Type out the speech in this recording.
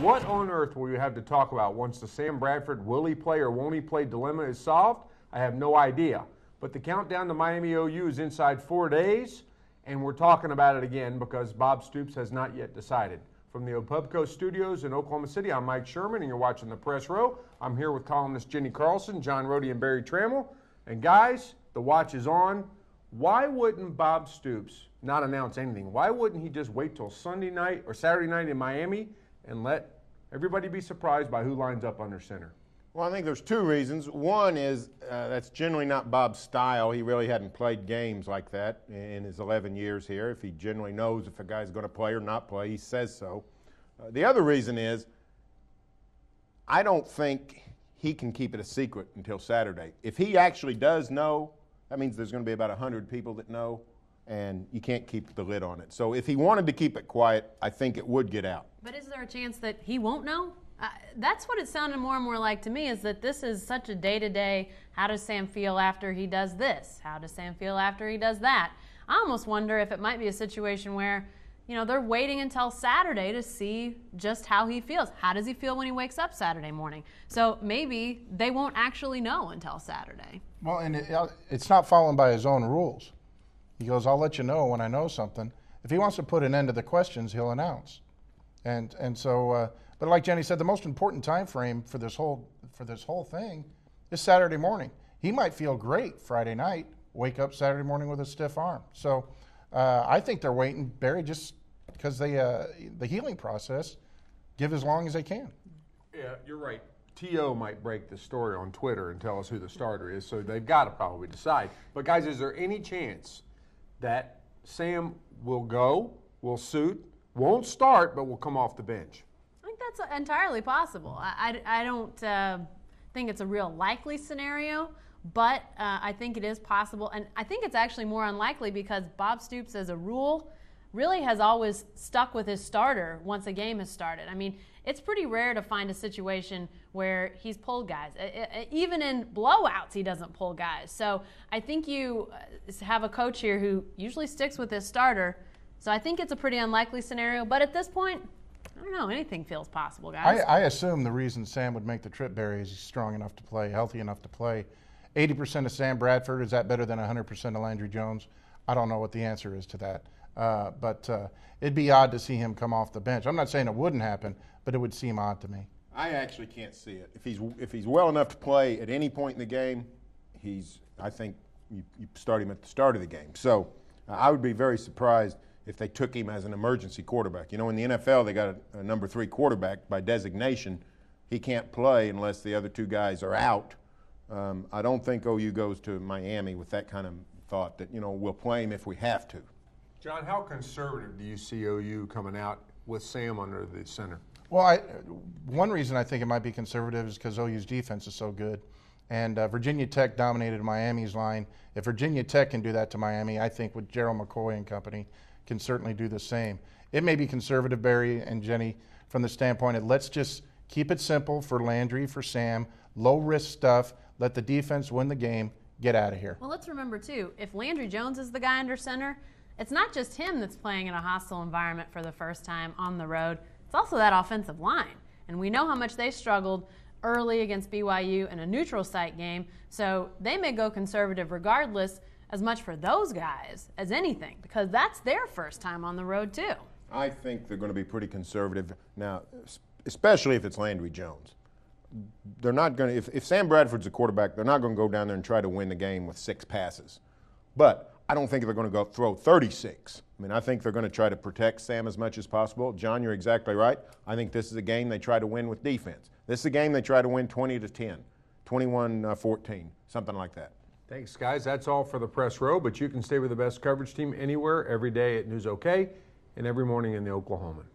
What on earth will you have to talk about once the Sam Bradford will he play or won't he play dilemma is solved? I have no idea. But the countdown to Miami OU is inside 4 days, and we're talking about it again because Bob Stoops has not yet decided. From the Opubco Studios in Oklahoma City, I'm Mike Sherman, and you're watching The Press Row. I'm here with columnists Jenny Carlson, John Rohde, and Barry Trammell. And guys, the watch is on. Why wouldn't Bob Stoops not announce anything? Why wouldn't he just wait till Sunday night or Saturday night in Miami and let everybody be surprised by who lines up under center? Well, I think there's two reasons. One is that's generally not Bob's style. He really hadn't played games like that in his 11 years here. If he generally knows if a guy's going to play or not play, he says so. The other reason is I don't think he can keep it a secret until Saturday. If he actually does know, that means there's going to be about 100 people that know, and you can't keep the lid on it. So if he wanted to keep it quiet, I think it would get out. But is there a chance that he won't know? That's what it sounded more and more like to me, is that this is such a day-to-day, how does Sam feel after he does this? How does Sam feel after he does that? I almost wonder if it might be a situation where, you know, they're waiting until Saturday to see just how he feels. How does he feel when he wakes up Saturday morning? So maybe they won't actually know until Saturday. Well, and it's not following by his own rules. He goes, I'll let you know when I know something. If he wants to put an end to the questions, he'll announce. And so, but like Jenny said, the most important time frame for this whole thing is Saturday morning. He might feel great Friday night, wake up Saturday morning with a stiff arm. So I think they're waiting, Barry, just because the healing process, give as long as they can. Yeah, you're right. T.O. might break the story on Twitter and tell us who the starter is, so they've got to probably decide. But guys, is there any chance that Sam will go, will suit, won't start, but will come off the bench? I think that's entirely possible. I don't think it's a real likely scenario, but I think it is possible. And I think it's actually more unlikely because Bob Stoops, as a rule, really has always stuck with his starter once a game has started. I mean, it's pretty rare to find a situation where he's pulled guys. Even in blowouts, he doesn't pull guys. So I think you have a coach here who usually sticks with his starter. So I think it's a pretty unlikely scenario. But at this point, I don't know. Anything feels possible, guys. I assume the reason Sam would make the trip, Barry, is he's strong enough to play, healthy enough to play. 80% of Sam Bradford, is that better than 100% of Landry Jones? I don't know what the answer is to that. But it'd be odd to see him come off the bench. I'm not saying it wouldn't happen, but it would seem odd to me. I actually can't see it. If he's well enough to play at any point in the game, I think you start him at the start of the game. So I would be very surprised if they took him as an emergency quarterback. You know, in the NFL, they got a number 3 quarterback by designation. He can't play unless the other 2 guys are out. I don't think OU goes to Miami with that kind of thought that, you know, we'll play him if we have to. John, how conservative do you see OU coming out with Sam under the center? Well, one reason I think it might be conservative is because OU's defense is so good. And Virginia Tech dominated Miami's line. If Virginia Tech can do that to Miami, I think with Gerald McCoy and company can certainly do the same. It may be conservative, Barry and Jenny, from the standpoint of let's just keep it simple for Landry, for Sam, low-risk stuff, let the defense win the game, get out of here. Well, let's remember, too, if Landry Jones is the guy under center, it's not just him that's playing in a hostile environment for the first time on the road. It's also that offensive line. And we know how much they struggled early against BYU in a neutral site game, so they may go conservative regardless, as much for those guys as anything, because that's their first time on the road too. I think they're going to be pretty conservative now, especially if it's Landry Jones. They're not going to, if Sam Bradford's a quarterback, they're not going to go down there and try to win the game with 6 passes. But I don't think they're going to go throw 36. I mean, I think they're going to try to protect Sam as much as possible. John, you're exactly right. I think this is a game they try to win with defense. This is a game they try to win 20-10, 21-14, something like that. Thanks, guys. That's all for the Press Row, but you can stay with the best coverage team anywhere, every day at News OK, and every morning in the Oklahoman.